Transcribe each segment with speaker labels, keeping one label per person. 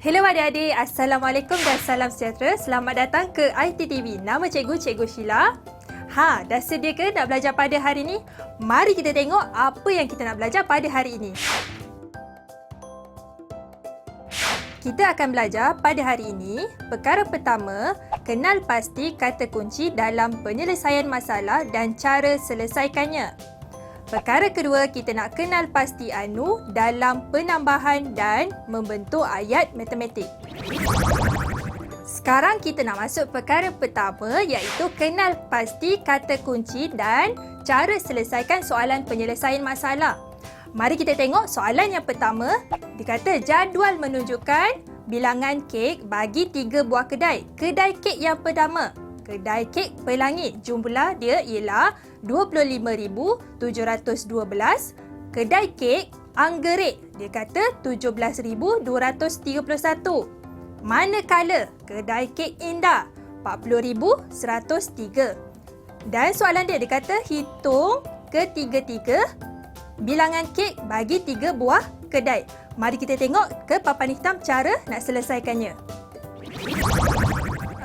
Speaker 1: Hello adik-adik, Assalamualaikum dan salam sejahtera. Selamat datang ke ITTV. Nama Cikgu Sheila. Dah sedia ke nak belajar pada hari ini? Mari kita tengok apa yang kita nak belajar pada hari ini. Kita akan belajar pada hari ini, perkara pertama, kenal pasti kata kunci dalam penyelesaian masalah dan cara selesaikannya. Perkara kedua, kita nak kenal pasti anu dalam penambahan dan membentuk ayat matematik. Sekarang kita nak masuk perkara pertama, iaitu kenal pasti kata kunci dan cara selesaikan soalan penyelesaian masalah. Mari kita tengok soalan yang pertama. Dikata jadual menunjukkan bilangan kek bagi 3 buah kedai. Kedai kek yang pertama, kedai kek Pelangi, jumlah dia ialah 25,712. Kedai kek Anggerik, dia kata 17,231. Manakala kedai kek Indah, 40,103. Dan soalan dia kata hitung ketiga-tiga bilangan kek bagi 3 buah kedai. Mari kita tengok ke papan hitam cara nak selesaikannya.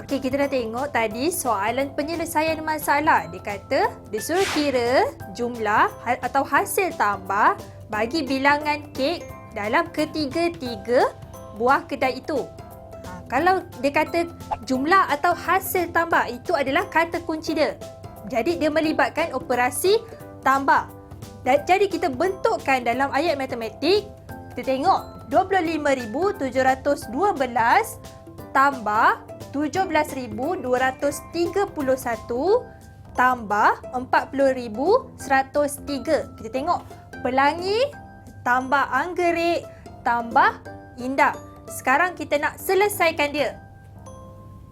Speaker 1: Okey, kita dah tengok tadi soalan penyelesaian masalah. Dia kata dia suruh kira jumlah atau hasil tambah bagi bilangan kek dalam ketiga-tiga buah kedai itu. Kalau dia kata jumlah atau hasil tambah, itu adalah kata kunci dia. Jadi dia melibatkan operasi tambah. Jadi kita bentukkan dalam ayat matematik. Kita tengok 25,712 tambah 17,231 tambah 40,103. Kita tengok Pelangi tambah Anggerik tambah Indah. Sekarang kita nak selesaikan dia.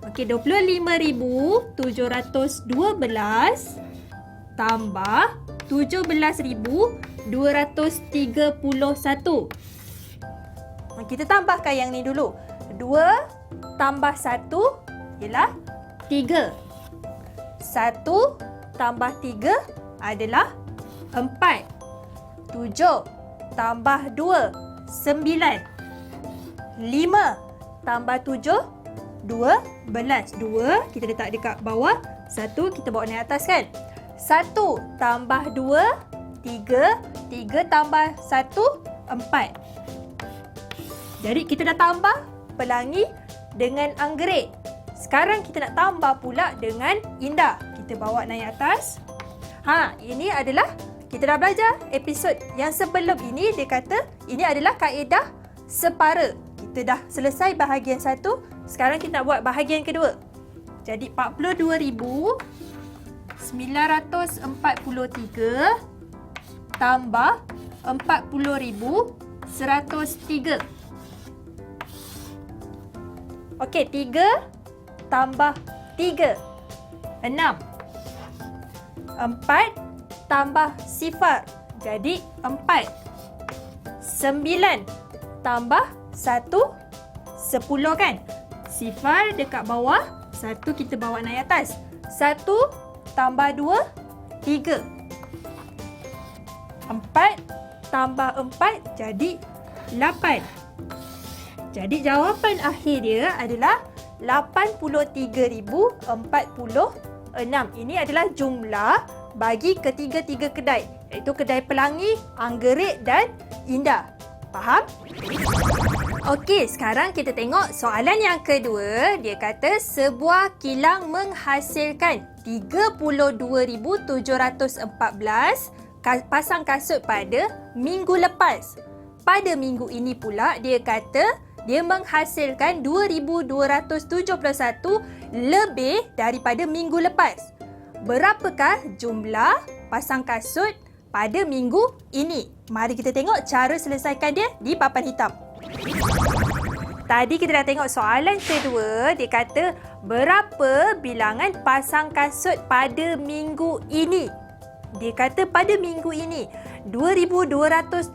Speaker 1: Okey, 25,712 tambah 17,231. Kita tambahkan yang ni dulu. 2 tambah 1 ialah 3. 1 tambah 3 adalah 4. 7 tambah 2, 9. 5 tambah 7, 12. 2 kita letak dekat bawah, 1 kita bawa naik atas kan. 1 tambah 2, 3. 3 tambah 1, 4. Jadi kita dah tambah Pelangi dengan Anggerik. Sekarang kita nak tambah pula dengan Indah. Kita bawa naik atas. Ini adalah kita dah belajar episod yang sebelum ini. Dia kata ini adalah kaedah separa. Kita dah selesai bahagian 1. Sekarang kita nak buat bahagian kedua. Jadi 42,943 tambah 40,103. Okey, 3 tambah 3, 6. 4 tambah sifar, jadi 4. 9 tambah 1, 10 kan? Sifar dekat bawah, 1 kita bawa naik atas. 1 tambah 2, 3. 4 tambah 4 jadi 8. Jadi jawapan akhir dia adalah 83,046. Ini adalah jumlah bagi ketiga-tiga kedai, iaitu kedai Pelangi, Anggerik dan Indah. Faham? Okey, sekarang kita tengok soalan yang kedua. Dia kata sebuah kilang menghasilkan 32,714 pasang kasut pada minggu lepas. Pada minggu ini pula dia kata dia menghasilkan 2,271 lebih daripada minggu lepas. Berapakah jumlah pasang kasut pada minggu ini? Mari kita tengok cara selesaikan dia di papan hitam. Tadi kita dah tengok soalan kedua. Dia kata berapa bilangan pasang kasut pada minggu ini? Dia kata pada minggu ini 2,271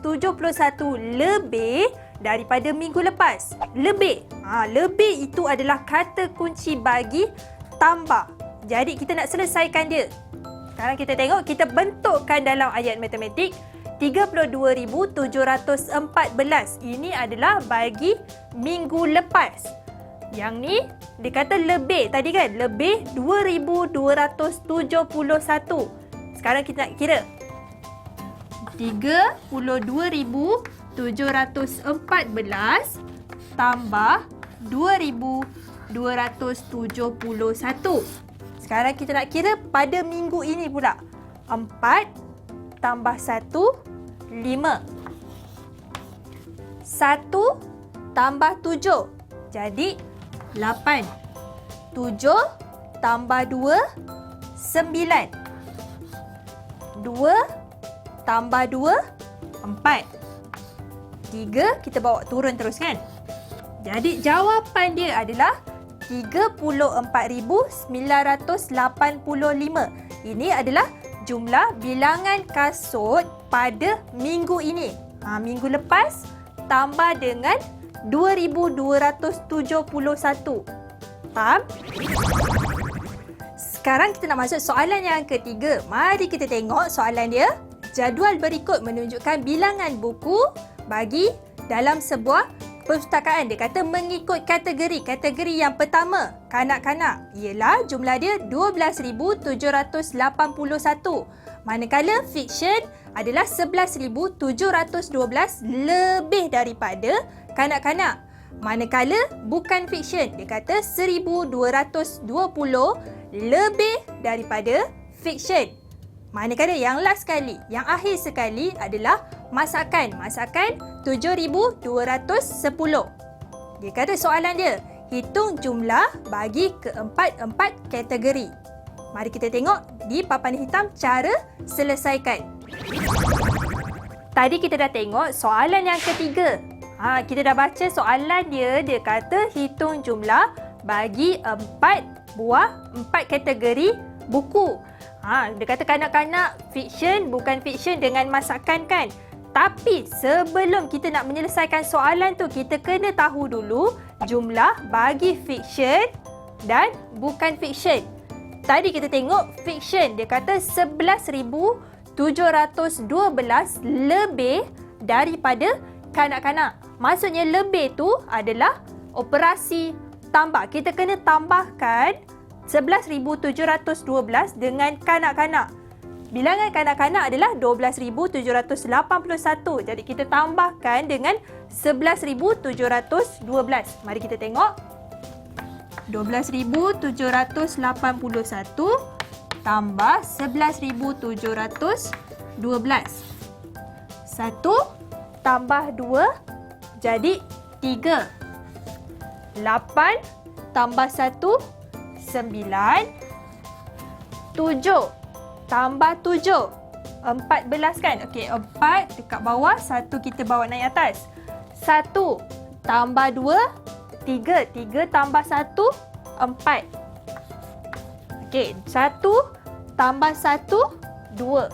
Speaker 1: lebih daripada minggu lepas. Lebih. Lebih itu adalah kata kunci bagi tambah. Jadi kita nak selesaikan dia. Sekarang kita tengok, kita bentukkan dalam ayat matematik 32,714. Ini adalah bagi minggu lepas. Yang ni dia kata lebih tadi kan, lebih 2,271. Sekarang kita nak kira 32,714 tambah 2,271. Sekarang kita nak kira pada minggu ini pula. 4 tambah 1, 5. 1 tambah 7. Jadi 8. 7 tambah 2, 9. 2 tambah 2, 4. 3 kita bawa turun terus kan. Jadi jawapan dia adalah 34,985. Ini adalah jumlah bilangan kasut pada minggu ini. Minggu lepas tambah dengan 2,271. Faham? Sekarang kita nak masuk soalan yang ketiga. Mari kita tengok soalan dia. Jadual berikut menunjukkan bilangan buku bagi dalam sebuah perpustakaan. Dia kata mengikut kategori. Kategori yang pertama, kanak-kanak, ialah jumlah dia 12,781. Manakala fiksyen adalah 11,712, lebih daripada kanak-kanak. Manakala bukan fiksyen, dia kata 1,220, lebih daripada fiksyen. Manakala yang last sekali, yang akhir sekali adalah masakan. Masakan 7,210. Dia kata soalan dia, hitung jumlah bagi keempat-empat kategori. Mari kita tengok di papan hitam cara selesaikan. Tadi kita dah tengok soalan yang ketiga. Kita dah baca soalan dia. Dia kata hitung jumlah bagi 4 kategori buku. Dia kata kanak-kanak, fiksyen, bukan fiksyen dengan masakan kan. Tapi sebelum kita nak menyelesaikan soalan tu, kita kena tahu dulu jumlah bagi fiksyen dan bukan fiksyen. Tadi kita tengok fiksyen, dia kata 11,712 lebih daripada kanak-kanak. Maksudnya lebih tu adalah operasi tambah. Kita kena tambahkan 11,712 dengan kanak-kanak. Bilangan kanak-kanak adalah 12,781. Jadi kita tambahkan dengan 11,712. Mari kita tengok. 12,781 tambah 11,712. 1 tambah 2 jadi 3. 8 tambah 1, 9. 7 tambah 7, 14 kan? Okey, 4 dekat bawah, 1 kita bawa naik atas. 1 tambah 2, 3. 3 tambah 1, 4. Okey, 1 tambah 1, 2.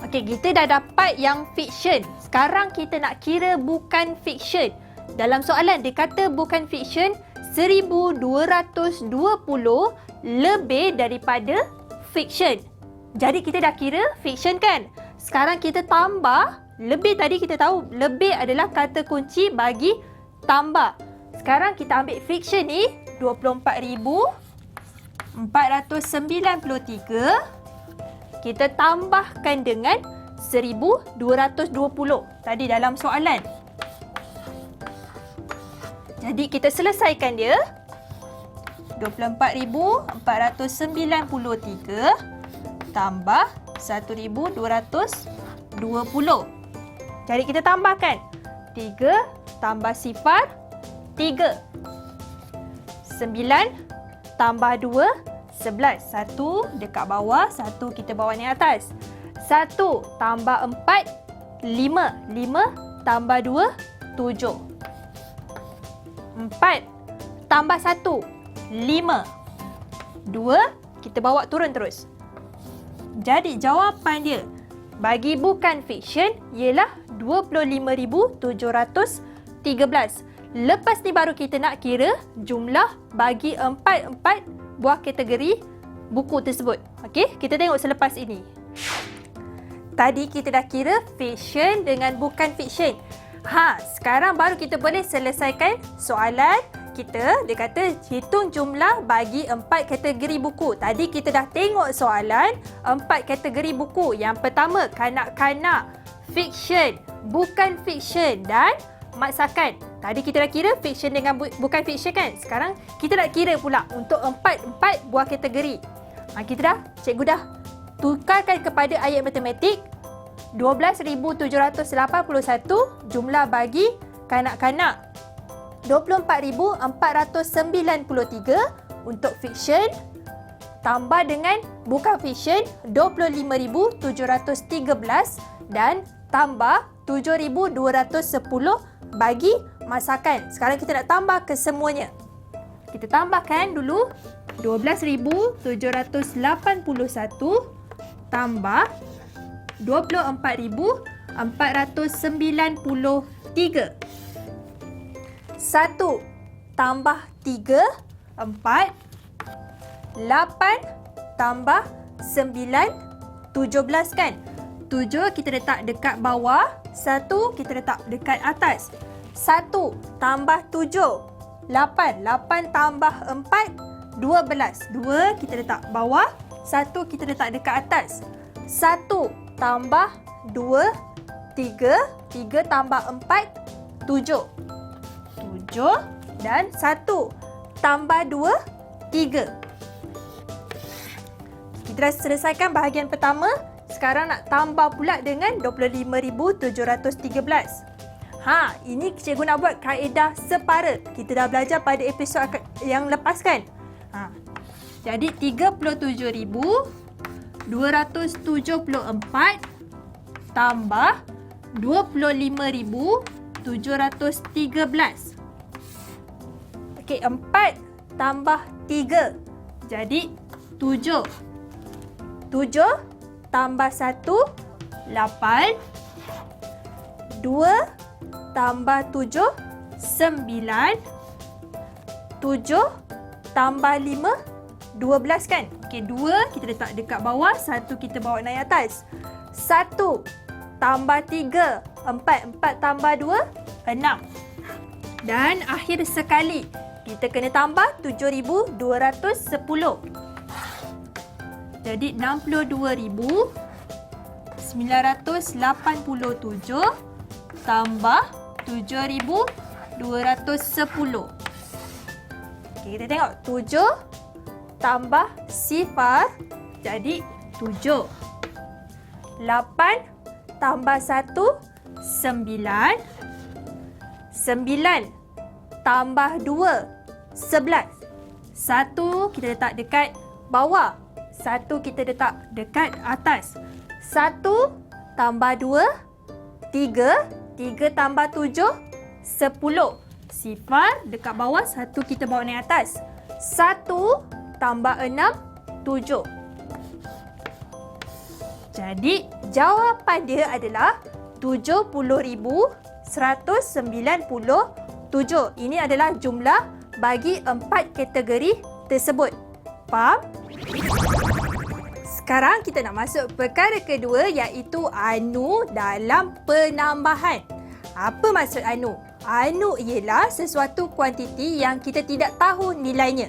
Speaker 1: Okey, kita dah dapat yang fiksyen. Sekarang kita nak kira bukan fiksyen. Dalam soalan dia kata bukan fiksyen 1,220 lebih daripada fiksyen. Jadi kita dah kira fiksyen kan? Sekarang kita tambah. Lebih tadi kita tahu lebih adalah kata kunci bagi tambah. Sekarang kita ambil fiksyen ni 24,493. Kita tambahkan dengan 1,220 tadi dalam soalan. Jadi kita selesaikan dia. 24,493 tambah 1,220. Jadi kita tambahkan. 3 tambah sifar, 3. 9 tambah 2, 11. 1 dekat bawah, 1 kita bawa naik atas. 1 tambah 4, 5. 5 tambah 2, 7. 4 tambah 1, 5. 2 kita bawa turun terus. Jadi jawapan dia bagi bukan fiksyen ialah 25,713. Lepas ni baru kita nak kira jumlah bagi 4 buah kategori buku tersebut. Okey, kita tengok selepas ini. Tadi kita dah kira fiction dengan bukan fiction. Sekarang baru kita boleh selesaikan soalan kita. Dia kata hitung jumlah bagi 4 kategori buku. Tadi kita dah tengok soalan 4 kategori buku. Yang pertama, kanak-kanak, fiction, bukan fiction dan masakan. Tadi kita dah kira fiction dengan bukan fiction kan? Sekarang kita nak kira pula untuk 4 buah kategori. Kita dah, cikgu dah tukarkan kepada ayat matematik. 12,781 jumlah bagi kanak-kanak. 24,493 untuk fiction. Tambah dengan bukan fiction 25,713 dan tambah 7,210 bagi masakan. Sekarang kita nak tambah ke semuanya. Kita tambahkan dulu 12,781 tambah 24,493. 1 tambah 3, 4. 8 tambah 9, 17 kan? 7 kita letak dekat bawah, 1 kita letak dekat atas. 1 tambah 7, 8. 8 tambah 4, 12. 2 kita letak bawah, 1 kita letak dekat atas. 1 tambah 2, 3. 3 tambah 4, 7. 7 dan 1 tambah 2, 3. Kita dah selesaikan bahagian pertama. Sekarang nak tambah pula dengan 25,713. Ini cikgu nak buat kaedah separa. Kita dah belajar pada episod yang lepas kan? Jadi 37,274 tambah 25,713. Okey, 4 tambah 3. Jadi 7. 7 tambah 1, 8. 2 tambah 7, 9. 7 tambah 5, 12 kan? Okey, 2 kita letak dekat bawah, 1 kita bawa naik atas. 1 tambah 3, 4. 4 tambah 2, 6. Dan akhir sekali, kita kena tambah 7,210. Jadi 62,987 tambah 7,210. Okey, kita tengok 7 tambah sifar jadi 7. 8 tambah 1, 9. 9 tambah 2, 11. 1 kita letak dekat bawah, 1 kita letak dekat atas. 1 tambah 2, 3. 3 tambah 7, 10. Sifar dekat bawah, 1 kita bawa naik atas. 1 tambah 6, 7. Jadi jawapan dia adalah 70,197. Ini adalah jumlah bagi 4 kategori tersebut. Faham? Sekarang kita nak masuk perkara kedua iaitu anu dalam penambahan. Apa maksud anu? Anu ialah sesuatu kuantiti yang kita tidak tahu nilainya.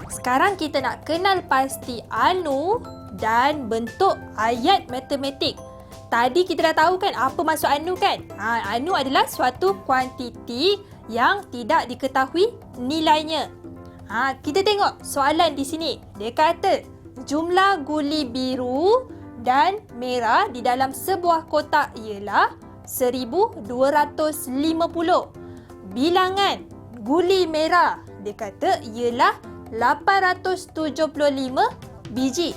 Speaker 1: Sekarang kita nak kenal pasti anu dan bentuk ayat matematik. Tadi kita dah tahu kan apa maksud anu kan? Anu adalah suatu kuantiti yang tidak diketahui nilainya. Kita tengok soalan di sini. Dia kata jumlah guli biru dan merah di dalam sebuah kotak ialah 1,250. Bilangan guli merah dia kata ialah 875 biji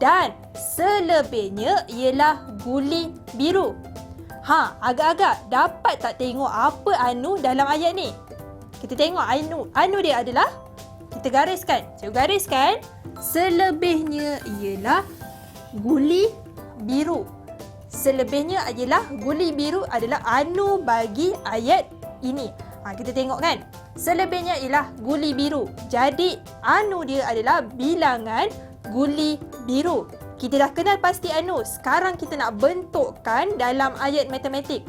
Speaker 1: dan selebihnya ialah guli biru. Agak-agak dapat tak tengok apa anu dalam ayat ni? Kita tengok anu. Anu dia adalah, kita gariskan. Cikgu gariskan. Selebihnya ialah guli biru. Selebihnya ialah guli biru adalah anu bagi ayat ini. Kita tengok kan. Selebihnya ialah guli biru. Jadi anu dia adalah bilangan guli biru. kita dah kenal pasti anu. Sekarang kita nak bentukkan dalam ayat matematik.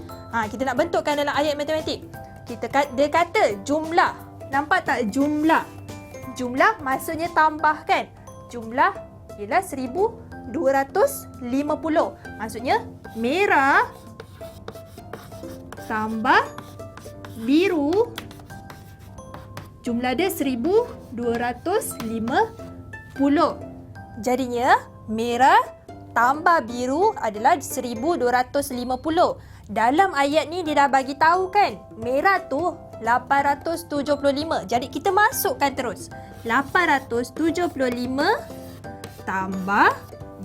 Speaker 1: Kita nak bentukkan dalam ayat matematik. Dia kata jumlah. Nampak tak jumlah? Jumlah maksudnya tambah kan? Jumlah ialah 1250. Maksudnya merah tambah biru. Jumlah dia 1250. Jadinya merah tambah biru adalah 1250. Dalam ayat ni dia dah bagi tahu kan, merah tu 875. Jadi kita masukkan terus. 875 tambah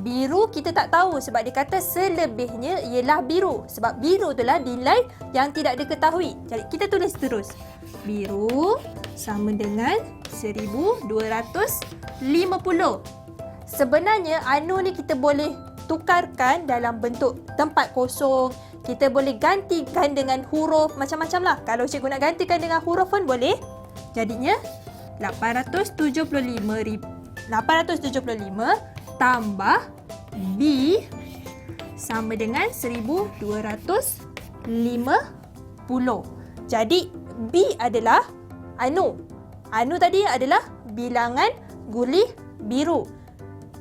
Speaker 1: biru kita tak tahu sebab dia kata selebihnya ialah biru. Sebab biru itulah nilai yang tidak diketahui. Jadi kita tulis terus. Biru sama dengan 1250. Sebenarnya anu ni kita boleh tukarkan dalam bentuk tempat kosong. Kita boleh gantikan dengan huruf macam-macam lah. Kalau cikgu nak gantikan dengan huruf pun boleh. Jadinya 875 tambah B sama dengan 1250. Jadi B adalah anu. Anu tadi adalah bilangan guli biru.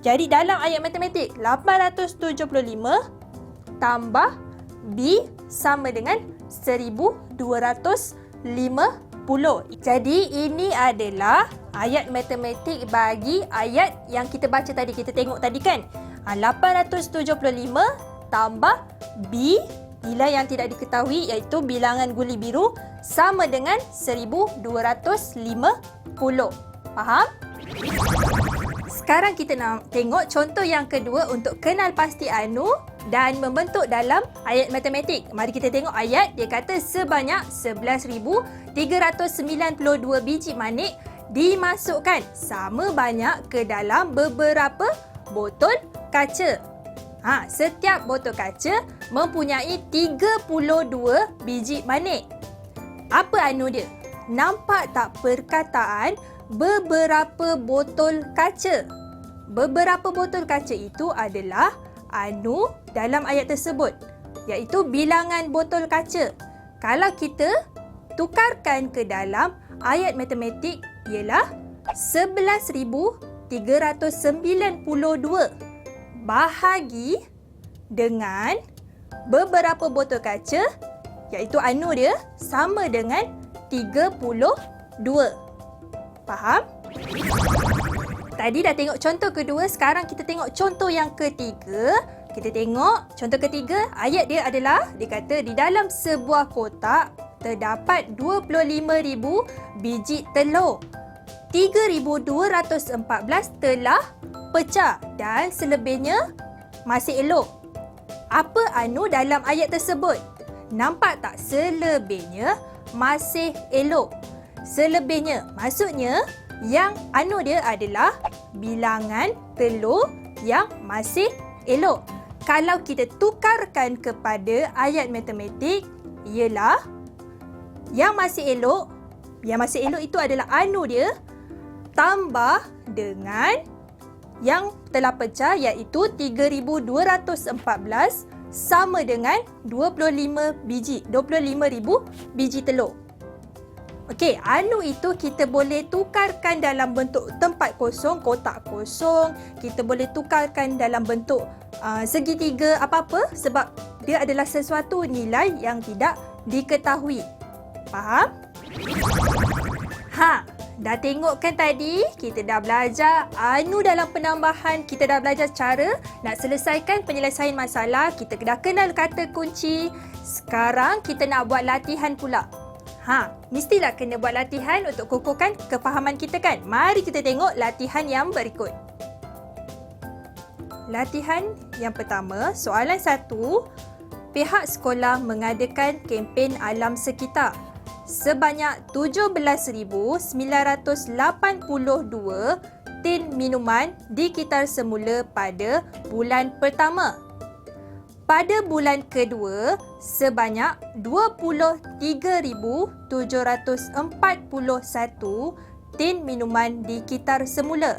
Speaker 1: Jadi dalam ayat matematik 875 tambah B sama dengan 1250. Jadi ini adalah ayat matematik bagi ayat yang kita baca tadi. Kita tengok tadi kan. 875 tambah B, nilai yang tidak diketahui iaitu bilangan guli biru, sama dengan 1250. Faham? Sekarang kita nak tengok contoh yang kedua untuk kenal pasti anu dan membentuk dalam ayat matematik. Mari kita tengok ayat. Dia kata sebanyak 11,392 biji manik dimasukkan sama banyak ke dalam beberapa botol kaca. Setiap botol kaca mempunyai 32 biji manik. Apa anu dia? Nampak tak perkataan beberapa botol kaca? Beberapa botol kaca itu adalah anu dalam ayat tersebut, iaitu bilangan botol kaca. Kalau kita tukarkan ke dalam ayat matematik ialah 11,392 bahagi dengan beberapa botol kaca, iaitu anu dia sama dengan 32. Faham? Tadi dah tengok contoh kedua, sekarang kita tengok contoh yang ketiga. Kita tengok contoh ketiga, ayat dia adalah, dia kata di dalam sebuah kotak terdapat 25,000 biji telur. 3,214 telah pecah dan selebihnya masih elok. Apa anu dalam ayat tersebut? Nampak tak selebihnya masih elok? Selebihnya maksudnya yang anu dia adalah bilangan telur yang masih elok. Kalau kita tukarkan kepada ayat matematik ialah yang masih elok itu adalah anu dia tambah dengan yang telah pecah iaitu 3,214 sama dengan 25,000 biji telur. Okey, anu itu kita boleh tukarkan dalam bentuk tempat kosong, kotak kosong. Kita boleh tukarkan dalam bentuk segitiga apa-apa sebab dia adalah sesuatu nilai yang tidak diketahui. Faham? Dah tengok kan tadi? Kita dah belajar anu dalam penambahan. Kita dah belajar cara nak selesaikan penyelesaian masalah. Kita dah kenal kata kunci. Sekarang kita nak buat latihan pula. Mestilah kena buat latihan untuk kukuhkan kefahaman kita kan? Mari kita tengok latihan yang berikut. Latihan yang pertama, soalan 1. Pihak sekolah mengadakan kempen alam sekitar. Sebanyak 17,982 tin minuman dikitar semula pada bulan pertama. Pada bulan kedua, sebanyak 23,741 tin minuman dikitar semula.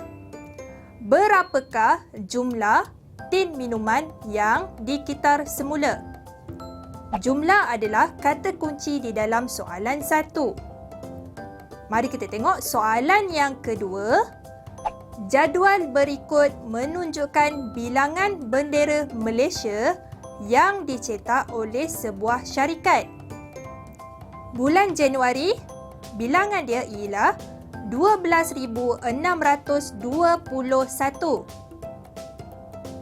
Speaker 1: Berapakah jumlah tin minuman yang dikitar semula. Jumlah adalah kata kunci di dalam soalan 1. Mari kita tengok soalan yang kedua. Jadual berikut menunjukkan bilangan bendera Malaysia yang dicetak oleh sebuah syarikat. Bulan Januari, bilangan dia ialah 12,621.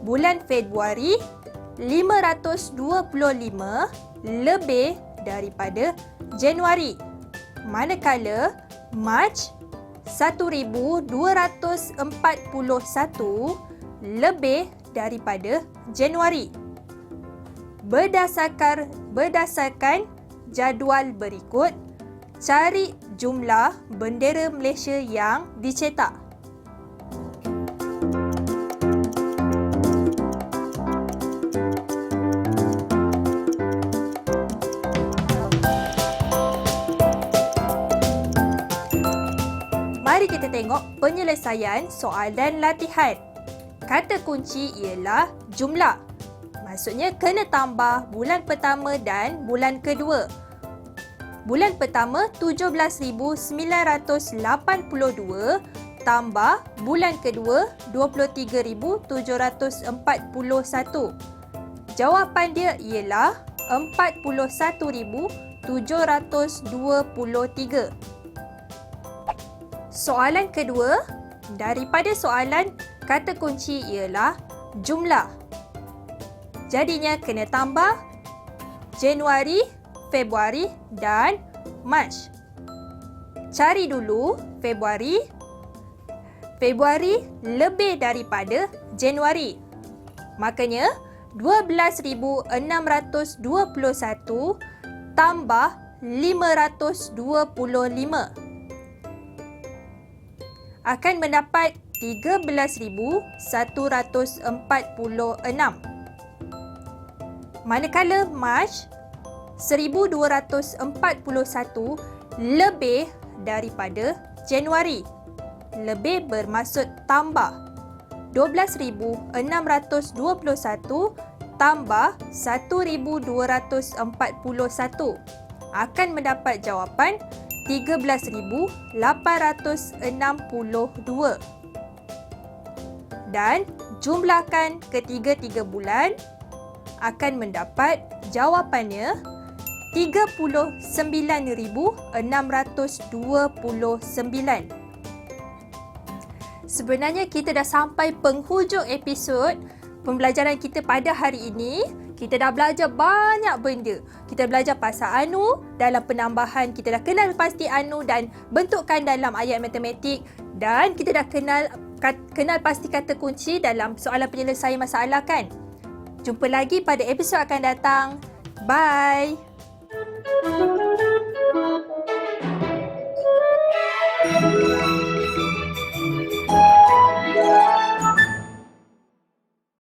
Speaker 1: Bulan Februari, 525 lebih daripada Januari. Manakala Mac, 1,241 lebih daripada Januari. Berdasarkan jadual berikut, cari jumlah bendera Malaysia yang dicetak. Mari kita tengok penyelesaian soalan latihan. Kata kunci ialah jumlah. Maksudnya kena tambah bulan pertama dan bulan kedua. Bulan pertama 17,982 tambah bulan kedua 23,741. Jawapan dia ialah 41,723. Soalan kedua, daripada soalan, kata kunci ialah jumlah. Jadinya kena tambah Januari, Februari dan Mac. Cari dulu Februari. Februari lebih daripada Januari. Makanya 12,621 tambah 525. Akan mendapat 13,146. Manakala Mac, 1,241 lebih daripada Januari. Lebih bermaksud tambah. 12,621 tambah 1,241. Akan mendapat jawapan 13,862. Dan jumlahkan ketiga-tiga bulan, akan mendapat jawapannya 39,629. Sebenarnya kita dah sampai penghujung episod pembelajaran kita pada hari ini. Kita dah belajar banyak benda. Kita belajar pasal anu, dalam penambahan kita dah kenal pasti anu dan bentukan dalam ayat matematik, dan kita dah kenal pasti kata kunci dalam soalan penyelesaian masalah kan. Jumpa lagi pada episod akan datang. Bye.